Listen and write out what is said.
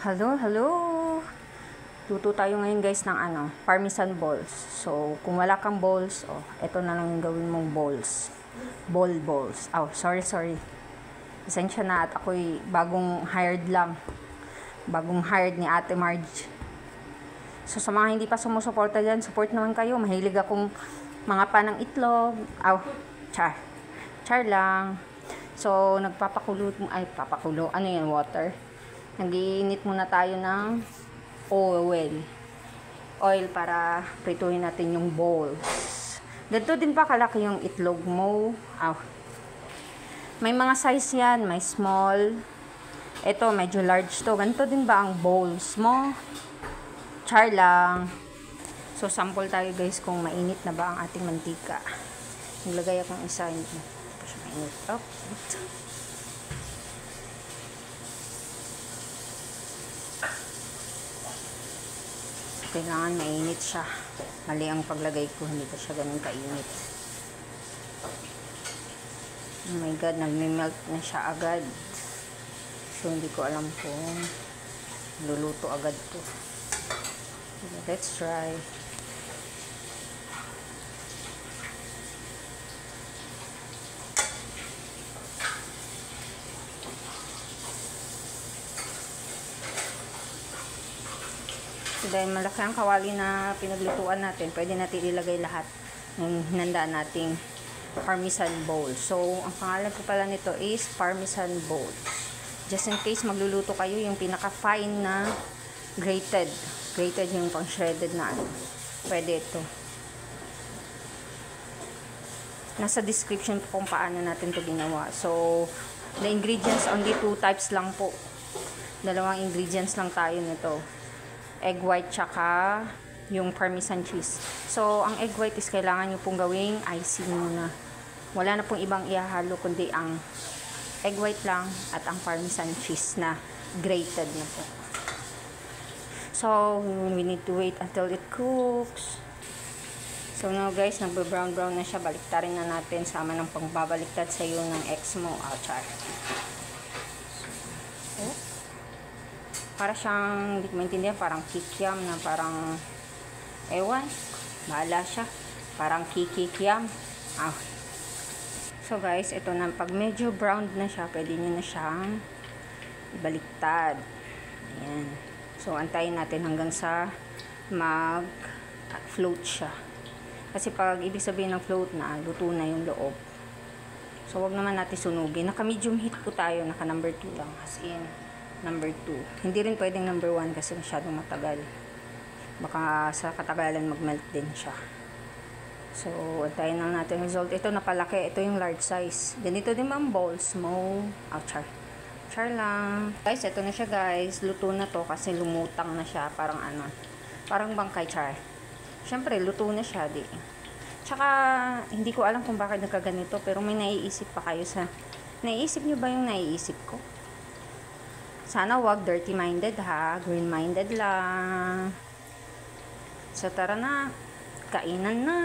Hello, hello! Luto tayo ngayon guys ng parmesan balls. So, kung wala kang balls, eto na lang yung gawin mong balls. Balls. Sorry. Pasensya na at ako'y bagong hired lang. Bagong hired ni Ate Marge. So, sa mga hindi pa sumusuporta dyan, support naman kayo. Mahilig akong mga panang itlog. Char lang. So, papakulo. Ano yan, water? Nag-iinit muna tayo ng oil para prituhin natin yung balls. Ganito din pa kalaki yung itlog mo. May mga size yan, may small. Ito, medyo large to. Ganito din ba ang balls mo? Char lang. So, sample tayo guys kung mainit na ba ang ating mantika. Naglagay akong isa. Hindi pa siya mainit. Kailangan mainit siya. Mali ang paglagay ko, hindi pa siya ganun kainit. Oh my god, nagme-melt na siya agad. So, hindi ko alam kung luluto agad to. Let's try. So, dahil malaki ang kawali na pinaglutuan natin, pwede natin ilagay lahat ng hinandaan nating parmesan bowl. So, ang pangalan ko pala nito is parmesan bowl. Just in case magluluto kayo, yung pinaka-fine na grated. Grated yung pang-shredded na pwede ito. Nasa description po kung paano natin ito ginawa. So, the ingredients, only 2 types lang po. Dalawang ingredients lang tayo nito. Egg white tsaka yung parmesan cheese. So, ang egg white is kailangan nyo pong gawing icing muna. Wala na pong ibang ihahalo kundi ang egg white lang at ang parmesan cheese na grated na po. So, we need to wait until it cooks. So, now guys, nagbe-brown na siya. Baliktarin na natin. Sama ng pangbabaliktad sa iyo ng ex mo. Char. Para siyang, hindi ko maintindihan, parang kikiam na parang, ewan, bahala siya. Parang kikiam. So guys, ito na, pag medyo browned na siya, pwede nyo na siyang ibaliktad. Ayan. So, antayin natin hanggang sa mag-float siya. Kasi pag ibig sabihin ng float na, luto na yung loob. So, wag naman natin sunugin. Naka-medium heat po tayo, naka-number 2 lang. As in, number 2. Hindi rin pwedeng number 1 kasi masyadong matagal. Baka sa katagalan mag-melt din siya. So, antayin lang natin result. Ito napalaki. Ito yung large size. Ganito din ang balls mo. Char lang. Guys, ito na siya guys. Luto na to kasi lumutang na siya. Parang parang bangkay char. Siyempre, luto na siya. Tsaka, hindi ko alam kung bakit nagkaganito. Pero may naiisip pa kayo sa... Naiisip nyo ba yung naiisip ko? Sana wag dirty-minded ha. Green-minded lang. So, tara na. Kainan na.